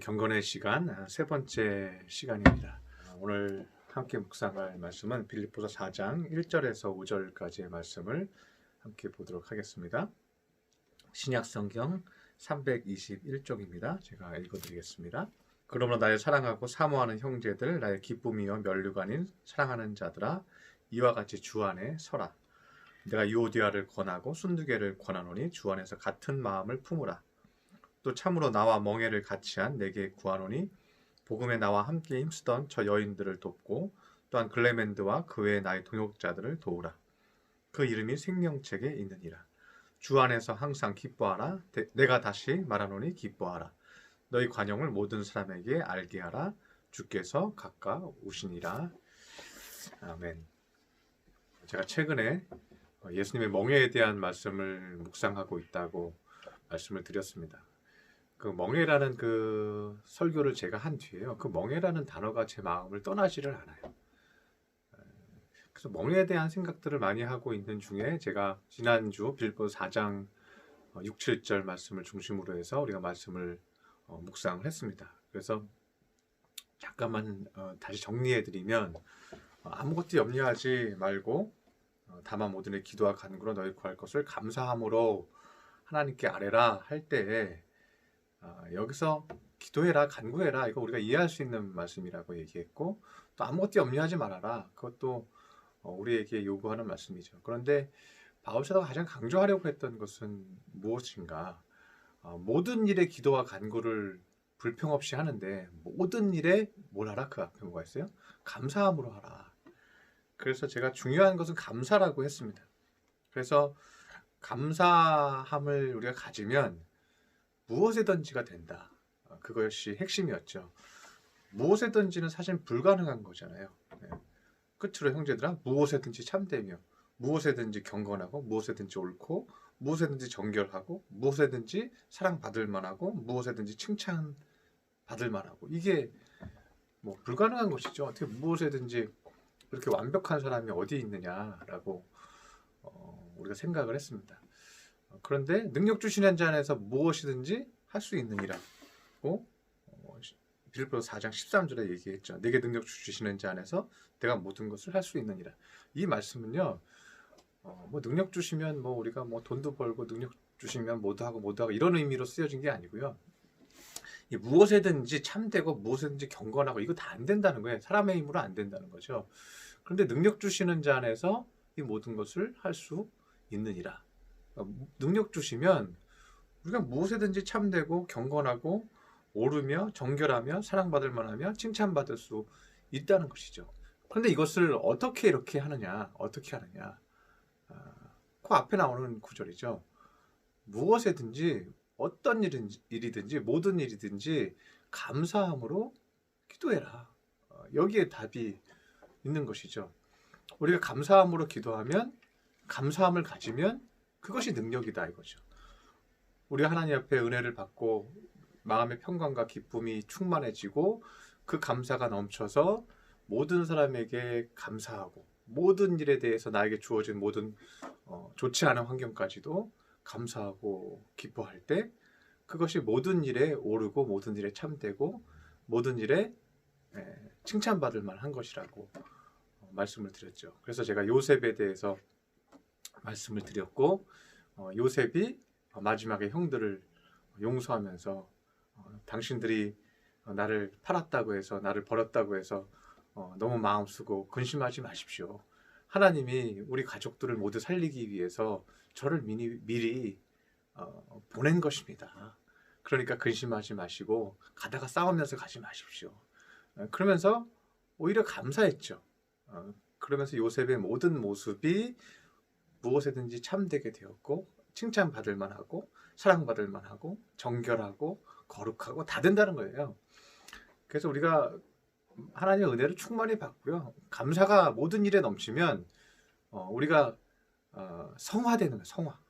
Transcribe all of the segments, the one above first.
경건의 시간 세 번째 시간입니다. 오늘 함께 묵상할 말씀은 빌립보서 4장 1절에서 5절까지의 말씀을 함께 보도록 하겠습니다. 신약 성경 321쪽입니다. 제가 읽어드리겠습니다. 그러므로 나의 사랑하고 사모하는 형제들, 나의 기쁨이요 면류가 아닌 사랑하는 자들아, 이와 같이 주 안에 서라. 내가 유오디아를 권하고 순두개를 권하노니 주 안에서 같은 마음을 품으라. 또 참으로 나와 멍에를 같이한 내게 구하노니 복음에 나와 함께 힘쓰던 저 여인들을 돕고 또한 글레멘드와 그 외의 나의 동역자들을 도우라. 그 이름이 생명책에 있느니라. 주 안에서 항상 기뻐하라. 내가 다시 말하노니 기뻐하라. 너희 관용을 모든 사람에게 알게 하라. 주께서 가까우시니라. 아멘. 제가 최근에 예수님의 멍에에 대한 말씀을 묵상하고 있다고 말씀을 드렸습니다. 그 멍에라는 그 설교를 제가 한 뒤에요. 그 멍에라는 단어가 제 마음을 떠나지를 않아요. 그래서 멍에에 대한 생각들을 많이 하고 있는 중에 제가 지난주 빌립보서 4장 6, 7절 말씀을 중심으로 해서 우리가 말씀을 묵상을 했습니다. 그래서 잠깐만 다시 정리해드리면 아무것도 염려하지 말고 다만 모든 의 기도와 간구로 너희 구할 것을 감사함으로 하나님께 아뢰라 할 때에 여기서 기도해라, 간구해라, 이거 우리가 이해할 수 있는 말씀이라고 얘기했고, 또 아무것도 염려하지 말아라, 그것도 우리에게 요구하는 말씀이죠. 그런데 바울 사도가 가장 강조하려고 했던 것은 무엇인가? 모든 일에 기도와 간구를 불평 없이 하는데 모든 일에 뭘 하라? 그 앞에 뭐가 있어요? 감사함으로 하라. 그래서 제가 중요한 것은 감사라고 했습니다. 그래서 감사함을 우리가 가지면 무엇이든지가 된다. 그것이 핵심이었죠. 무엇이든지는 사실 불가능한 거잖아요. 끝으로 형제들아, 무엇이든지 참되며 무엇이든지 경건하고 무엇이든지 옳고 무엇이든지 정결하고 무엇이든지 사랑받을 만하고 무엇이든지 칭찬받을 만하고, 이게 뭐 불가능한 것이죠. 어떻게 무엇이든지 그렇게 완벽한 사람이 어디 있느냐라고 우리가 생각을 했습니다. 그런데 능력 주시는 자 안에서 무엇이든지 할 수 있느니라고 빌립보서 4장 13절에 얘기했죠. 내게 능력 주시는 자 안에서 내가 모든 것을 할 수 있느니라. 이 말씀은요, 뭐 능력 주시면 뭐 우리가 뭐 돈도 벌고 능력 주시면 뭐도 하고 이런 의미로 쓰여진 게 아니고요. 이 무엇이든지 참되고 무엇이든지 경건하고 이거 다 안 된다는 거예요. 사람의 힘으로 안 된다는 거죠. 그런데 능력 주시는 자 안에서 이 모든 것을 할 수 있느니라. 능력 주시면 우리가 무엇이든지 참되고 경건하고 옳으며 정결하며 사랑받을 만하며 칭찬받을 수 있다는 것이죠. 그런데 이것을 어떻게 이렇게 하느냐, 그 앞에 나오는 구절이죠. 무엇이든지 어떤 일이든지 모든 일이든지 감사함으로 기도해라. 여기에 답이 있는 것이죠. 우리가 감사함으로 기도하면, 감사함을 가지면 그것이 능력이다 이거죠. 우리가 하나님 앞에 은혜를 받고 마음의 평강과 기쁨이 충만해지고 그 감사가 넘쳐서 모든 사람에게 감사하고 모든 일에 대해서 나에게 주어진 모든 좋지 않은 환경까지도 감사하고 기뻐할 때 그것이 모든 일에 오르고 모든 일에 참되고 모든 일에 칭찬받을 만한 것이라고 말씀을 드렸죠. 그래서 제가 요셉에 대해서 말씀을 드렸고, 요셉이 마지막에 형들을 용서하면서 당신들이 나를 팔았다고 해서, 나를 버렸다고 해서 너무 마음 쓰고 근심하지 마십시오. 하나님이 우리 가족들을 모두 살리기 위해서 저를 미리 보낸 것입니다. 그러니까 근심하지 마시고 가다가 싸우면서 가지 마십시오. 그러면서 오히려 감사했죠. 그러면서 요셉의 모든 모습이 무엇이든지 참되게 되었고 칭찬받을 만하고 사랑받을 만하고 정결하고 거룩하고 다 된다는 거예요. 그래서 우리가 하나님의 은혜를 충만히 받고요, 감사가 모든 일에 넘치면 우리가 성화되는 거예요. 성화.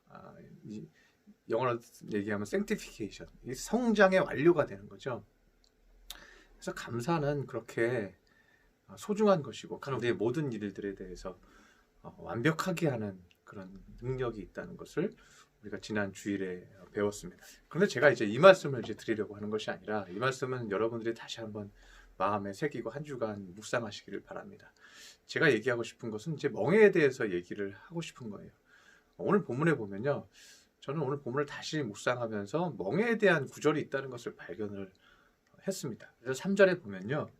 영어로 얘기하면 sanctification, 이 성장의 완료가 되는 거죠. 그래서 감사는 그렇게 소중한 것이고, 우리의 모든 일들에 대해서 완벽하게 하는 그런 능력이 있다는 것을 우리가 지난 주일에 배웠습니다. 그런데 제가 이제 이 말씀을 이제 드리려고 하는 것이 아니라, 이 말씀은 여러분들이 다시 한번 마음에 새기고 한 주간 묵상하시기를 바랍니다. 제가 얘기하고 싶은 것은 이제 멍에에 대해서 얘기를 하고 싶은 거예요. 오늘 본문에 보면요, 저는 오늘 본문을 다시 묵상하면서 멍에에 대한 구절이 있다는 것을 발견을 했습니다. 그래서 3절에 보면요,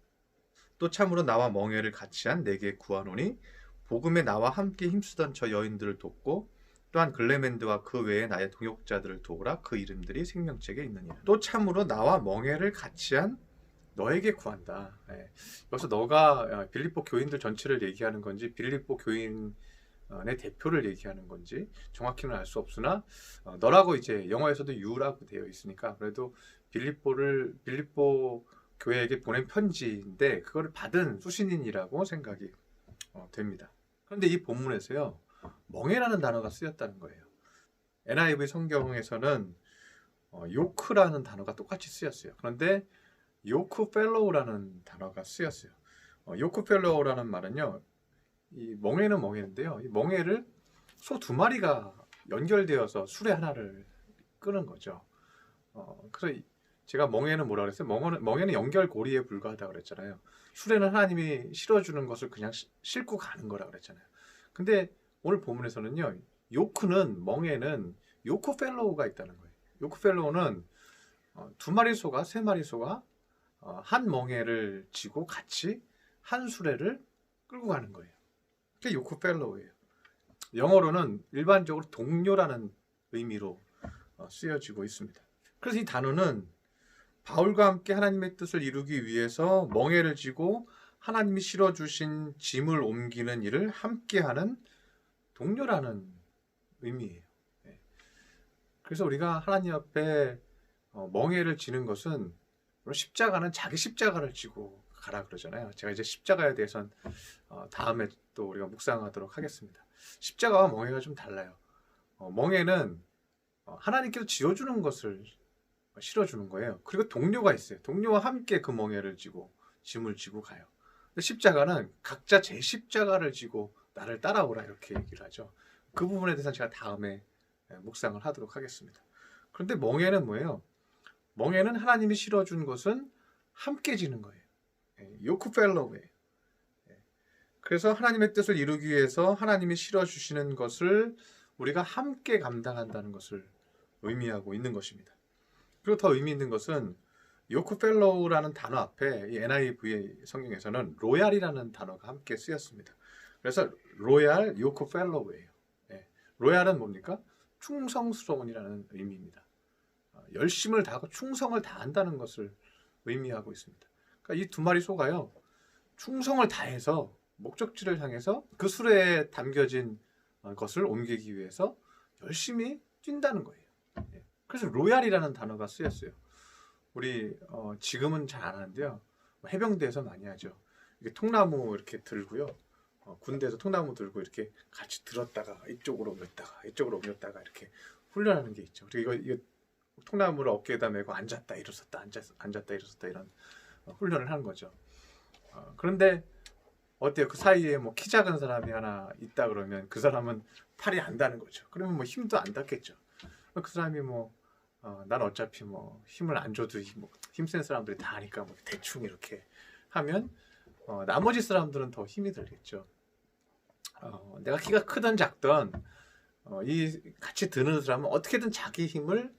또 참으로 나와 멍에를 같이 한 내게 구하노니 복음에 나와 함께 힘쓰던 저 여인들을 돕고 또한 글레멘드와 그 외에 나의 동역자들을 도우라. 그 이름들이 생명책에 있느니라. 또 참으로 나와 멍에를 같이 한 너에게 구한다. 여기서 너가 빌립보 교인들 전체를 얘기하는 건지 빌립보 교인의 대표를 얘기하는 건지 정확히는 알 수 없으나 너라고 이제 영어에서도 you라고 되어 있으니까 그래도 빌립보 교회에게 보낸 편지인데 그거를 받은 수신인이라고 생각이 됩니다. 그런데 이 본문에서요, 멍에라는 단어가 쓰였다는 거예요. NIV 성경에서는 요크라는 단어가 똑같이 쓰였어요. 그런데 요크 펠로우라는 단어가 쓰였어요. 요크 펠로우라는 말은요, 이 멍에는 멍에인데요, 이 멍에를 소 2마리가 연결되어서 수레 하나를 끄는 거죠. 그래서 제가 멍에는 뭐라 그랬어요? 멍에는 연결고리에 불과하다고 그랬잖아요. 수레는 하나님이 실어주는 것을 그냥 싣고 가는 거라 그랬잖아요. 근데 오늘 본문에서는요, 멍에는 요크 펠로우가 있다는 거예요. 요크 펠로우는 2마리 소가 3마리 소가 한 멍에를 지고 같이 한 수레를 끌고 가는 거예요. 그게 요크 펠로우예요. 영어로는 일반적으로 동료라는 의미로 쓰여지고 있습니다. 그래서 이 단어는 바울과 함께 하나님의 뜻을 이루기 위해서 멍에를 지고 하나님이 실어주신 짐을 옮기는 일을 함께하는 동료라는 의미예요. 그래서 우리가 하나님 앞에 멍에를 지는 것은, 십자가는 자기 십자가를 지고 가라 그러잖아요. 제가 이제 십자가에 대해서는 다음에 또 우리가 묵상하도록 하겠습니다. 십자가와 멍에가 좀 달라요. 멍에는 하나님께서 지어주는 것을 실어주는 거예요. 그리고 동료가 있어요. 동료와 함께 그 멍에를 지고 짐을 지고 가요. 근데 십자가는 각자 제 십자가를 지고 나를 따라오라 이렇게 얘기를 하죠. 그 부분에 대해서는 제가 다음에 묵상을 하도록 하겠습니다. 그런데 멍에는 뭐예요? 멍에는 하나님이 실어준 것은 함께 지는 거예요. 요크 펠로우예요. 그래서 하나님의 뜻을 이루기 위해서 하나님이 실어주시는 것을 우리가 함께 감당한다는 것을 의미하고 있는 것입니다. 그리고 더 의미 있는 것은 요크 펠로우라는 단어 앞에 이 NIV 성경에서는 로얄이라는 단어가 함께 쓰였습니다. 그래서 로얄 요크 펠로우예요. 로얄은 뭡니까? 충성스러운이라는 의미입니다. 열심을 다하고 충성을 다한다는 것을 의미하고 있습니다. 그러니까 이 2마리 소가요, 충성을 다해서 목적지를 향해서 그 수레에 담겨진 것을 옮기기 위해서 열심히 뛴다는 거예요. 그래서 로얄이라는 단어가 쓰였어요. 우리 지금은 잘 안 하는데요, 해병대에서 많이 하죠. 이렇게 통나무 이렇게 들고요, 군대에서 통나무 들고 이렇게 같이 들었다가 이쪽으로 옮겼다가 이렇게 훈련하는 게 있죠. 그리고 이거 통나무를 어깨에다 메고 앉았다 일어섰다 이런 훈련을 하는 거죠. 그런데 어때요? 그 사이에 뭐 키 작은 사람이 하나 있다 그러면 그 사람은 팔이 안 닿는 거죠. 그러면 뭐 힘도 안 닿겠죠. 그 사람이 난 어차피 힘을 안 줘도 힘센 사람들이 다 하니까 대충 이렇게 하면 나머지 사람들은 더 힘이 들겠죠. 내가 키가 크든 작든 이 같이 드는 사람은 어떻게든 자기 힘을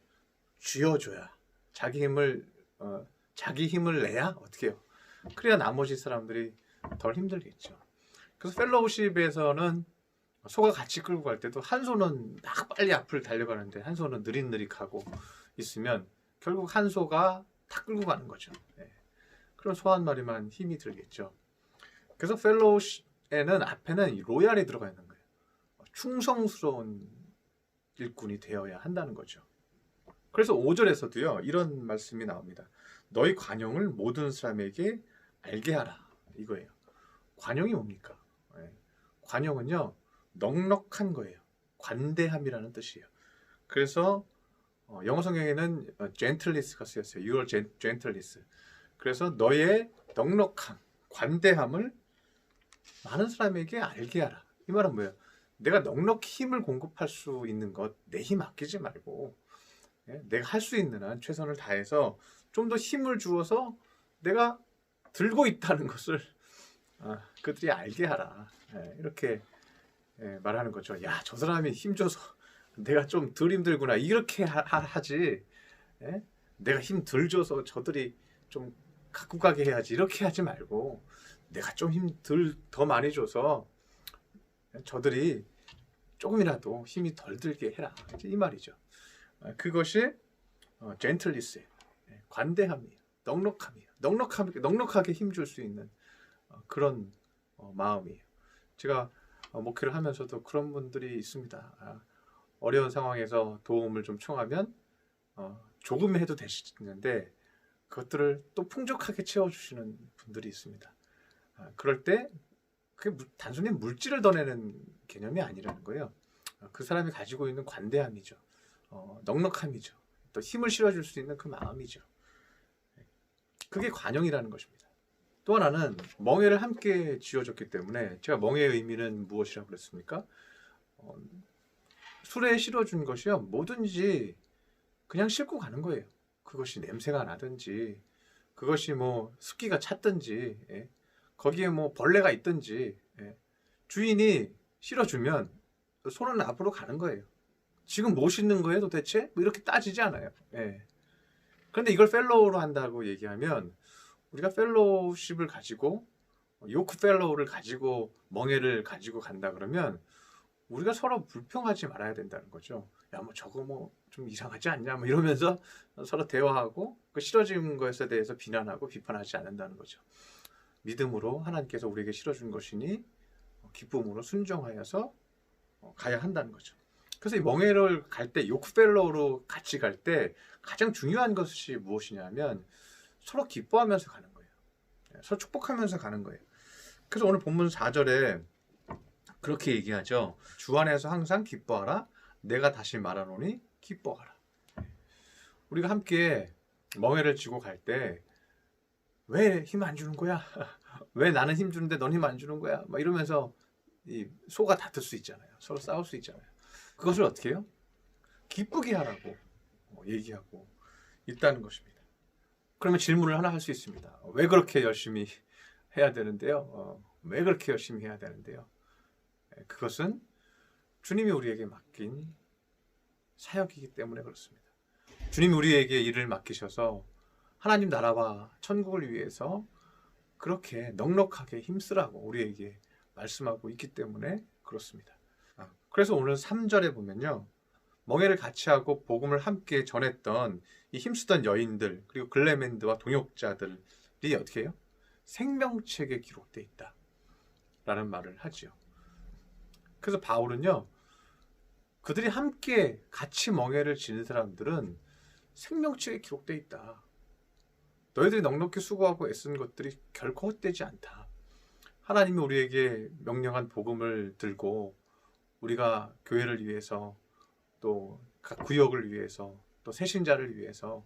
쥐어줘야, 자기 힘을 내야 어떻게 해요? 그래야 나머지 사람들이 덜 힘들겠죠. 그래서 펠로우십에서는 소가 같이 끌고 갈 때도 한 소는 막 빨리 앞을 달려가는데 한 소는 느릿느릿하고 있으면 결국 한 소가 다 끌고 가는 거죠. 그럼 소 한 마리만 힘이 들겠죠. 그래서 펠로우십에는 앞에는 로얄이 들어가 있는 거예요. 충성스러운 일꾼이 되어야 한다는 거죠. 그래서 5절에서도요, 이런 말씀이 나옵니다. 너희 관용을 모든 사람에게 알게 하라, 이거예요. 관용이 뭡니까? 관용은요, 넉넉한 거예요. 관대함이라는 뜻이에요. 그래서 영어 성경에는 gentleness가 쓰였어요. Your gentleness. 그래서 너의 넉넉함, 관대함을 많은 사람에게 알게 하라. 이 말은 뭐예요? 내가 넉넉히 힘을 공급할 수 있는 것, 내 힘 아끼지 말고 내가 할 수 있는 한 최선을 다해서 좀 더 힘을 주어서 내가 들고 있다는 것을 그들이 알게 하라. 이렇게 말하는 거죠. 야, 저 사람이 힘줘서 내가 좀 덜 힘들구나. 이렇게 하지. 내가 힘 덜 줘서 저들이 좀 갖고 가게 해야지. 이렇게 하지 말고 내가 좀 힘 더 많이 줘서 저들이 조금이라도 힘이 덜 들게 해라. 이 말이죠. 그것이 젠틀리스, 관대함이에요. 넉넉함이에요. 넉넉하게 힘줄 수 있는 그런 마음이에요. 제가 목회를 하면서도 그런 분들이 있습니다. 어려운 상황에서 도움을 좀 청하면 조금 해도 되시는데 그것들을 또 풍족하게 채워주시는 분들이 있습니다. 그럴 때 그게 단순히 물질을 더 내는 개념이 아니라는 거예요. 그 사람이 가지고 있는 관대함이죠. 넉넉함이죠. 또 힘을 실어줄 수 있는 그 마음이죠. 그게 관용이라는 것입니다. 또 하나는 멍에를 함께 쥐어줬기 때문에, 제가 멍에의 의미는 무엇이라고 그랬습니까? 술에 실어준 것이요, 뭐든지 그냥 싣고 가는 거예요. 그것이 냄새가 나든지, 그것이 뭐 습기가 찼든지, 거기에 뭐 벌레가 있든지, 주인이 실어주면 손은 앞으로 가는 거예요. 지금 뭐 싣는 거예요 도대체? 뭐 이렇게 따지지 않아요. 그런데 이걸 펠로우로 한다고 얘기하면, 우리가 펠로우십을 가지고 요크 펠로우를 가지고 멍에를 가지고 간다 그러면 우리가 서로 불평하지 말아야 된다는 거죠. 야, 뭐 저거 뭐 좀 이상하지 않냐, 뭐 이러면서 서로 대화하고 그 실어진 것에 대해서 비난하고 비판하지 않는다는 거죠. 믿음으로 하나님께서 우리에게 실어준 것이니 기쁨으로 순종하여서 가야 한다는 거죠. 그래서 이 멍에를 갈 때, 요크 펠로우로 같이 갈 때 가장 중요한 것이 무엇이냐면 서로 기뻐하면서 가는 거예요. 서로 축복하면서 가는 거예요. 그래서 오늘 본문 4절에 그렇게 얘기하죠. 주 안에서 항상 기뻐하라. 내가 다시 말하노니 기뻐하라. 우리가 함께 멍에를 쥐고 갈 때 왜 힘 안 주는 거야? 왜 나는 힘 주는데 넌 힘 안 주는 거야? 막 이러면서 이 소가 다툴 수 있잖아요. 서로 싸울 수 있잖아요. 그것을 어떻게 해요? 기쁘게 하라고 얘기하고 있다는 것입니다. 그러면 질문을 하나 할 수 있습니다. 왜 그렇게 열심히 해야 되는데요? 왜 그렇게 열심히 해야 되는데요? 그것은 주님이 우리에게 맡긴 사역이기 때문에 그렇습니다. 주님이 우리에게 일을 맡기셔서 하나님 나라와 천국을 위해서 그렇게 넉넉하게 힘쓰라고 우리에게 말씀하고 있기 때문에 그렇습니다. 그래서 오늘 3절에 보면요, 멍에를 같이 하고 복음을 함께 전했던 이 힘쓰던 여인들, 그리고 글레멘드와 동역자들이 어떻게 해요? 생명책에 기록되어 있다 라는 말을 하지요. 그래서 바울은요, 그들이 함께 같이 멍에를 지는 사람들은 생명책에 기록되어 있다. 너희들이 넉넉히 수고하고 애쓴 것들이 결코 헛되지 않다. 하나님이 우리에게 명령한 복음을 들고 우리가 교회를 위해서, 또 각 구역을 위해서, 또 새신자를 위해서,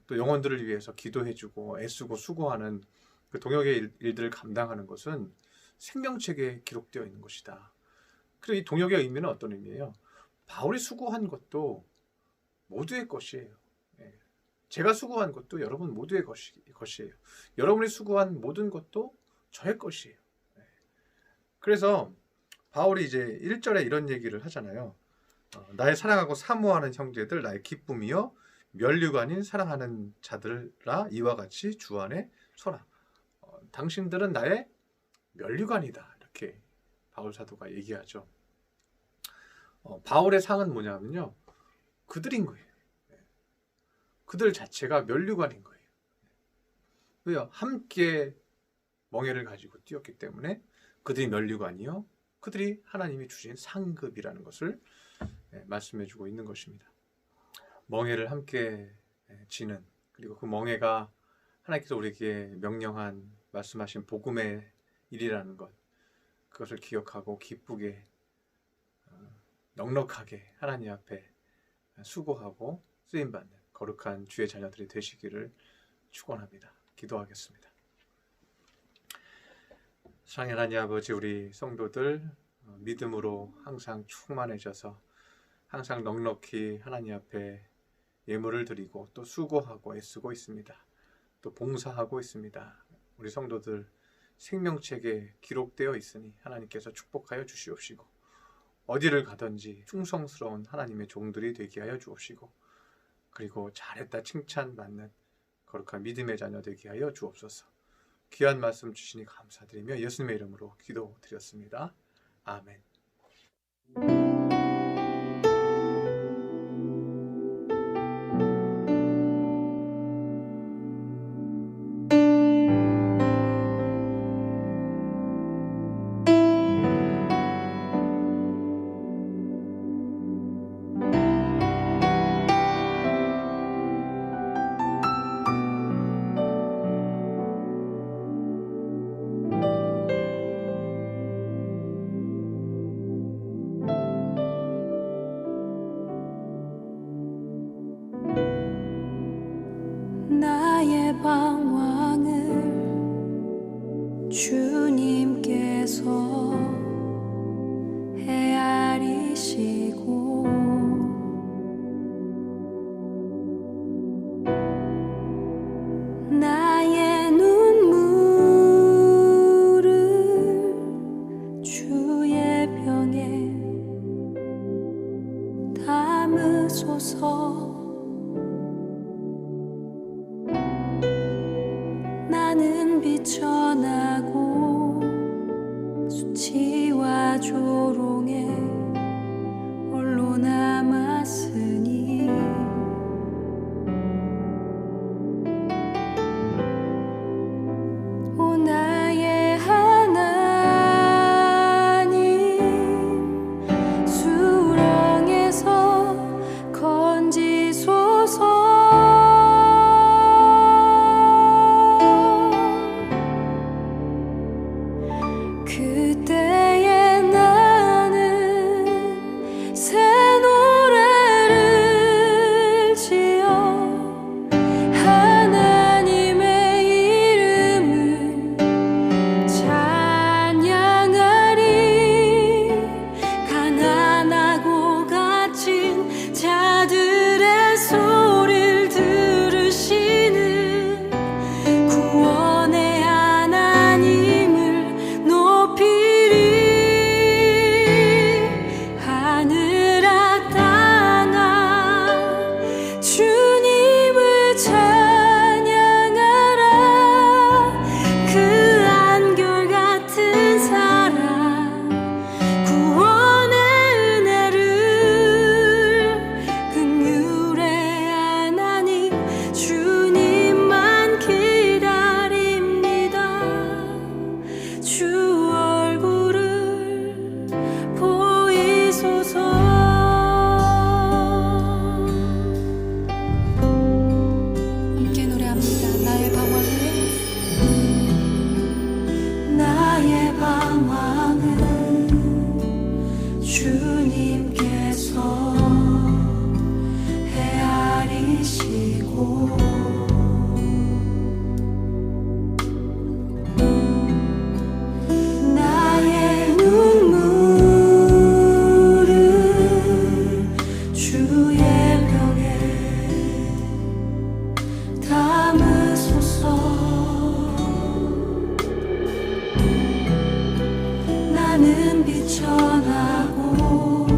또 영혼들을 위해서 기도해주고 애쓰고 수고하는 그 동역의 일들을 감당하는 것은 생명책에 기록되어 있는 것이다. 그리고 이 동역의 의미는 어떤 의미예요? 바울이 수고한 것도 모두의 것이에요. 제가 수고한 것도 여러분 모두의 것이에요. 여러분이 수고한 모든 것도 저의 것이에요. 그래서 바울이 이제 1절에 이런 얘기를 하잖아요. 나의 사랑하고 사모하는 형제들, 나의 기쁨이여 면류가 아닌 사랑하는 자들아, 이와 같이 주 안에 서라. 당신들은 나의 면류관이다. 이렇게 바울 사도가 얘기하죠. 바울의 상은 뭐냐면요, 그들인 거예요. 그들 자체가 면류관인 거예요. 왜요? 함께 멍에를 가지고 뛰었기 때문에 그들이 면류관이요, 그들이 하나님이 주신 상급이라는 것을 말씀해주고 있는 것입니다. 멍에를 함께 지는, 그리고 그 멍에가 하나님께서 우리에게 명령한, 말씀하신 복음의 일이라는 것, 그것을 기억하고 기쁘게 넉넉하게 하나님 앞에 수고하고 쓰임받는 거룩한 주의 자녀들이 되시기를 축원합니다. 기도하겠습니다. 사랑의 하나님 아버지, 우리 성도들 믿음으로 항상 충만해져서 항상 넉넉히 하나님 앞에 예물을 드리고 또 수고하고 애쓰고 있습니다. 또 봉사하고 있습니다. 우리 성도들 생명책에 기록되어 있으니 하나님께서 축복하여 주시옵시고 어디를 가든지 충성스러운 하나님의 종들이 되게 하여 주옵시고 그리고 잘했다 칭찬받는 거룩한 믿음의 자녀 되게 하여 주옵소서. 귀한 말씀 주시니 감사드리며 예수님의 이름으로 기도드렸습니다. 아멘. 나의 방황을 주님께서 헤아리시고 나의 눈물을 주의 병에 담으소서. 나는 비천하고 수치와 조롱에 홀로 남았으니 오 나의 하나님 수렁에서 건지소서. 그때에 나는 새 노래를 지어 하나님의 이름을 찬양하리. 가난하고 갇힌 자들의 소리를 들으시는 구원의 하나님을 높이리. 하늘아 땅아 주님을 찬양하라. 그 한결같은 사랑 구원의 은혜를 긍휼의 하나님 주님만 기다립니다. 주 얼굴을 보이소서. 함께 노래합니다. 나의 방황은 주님께서 헤아리시고 나의 눈물을 주의 병에 담으소서. 나는 비천하고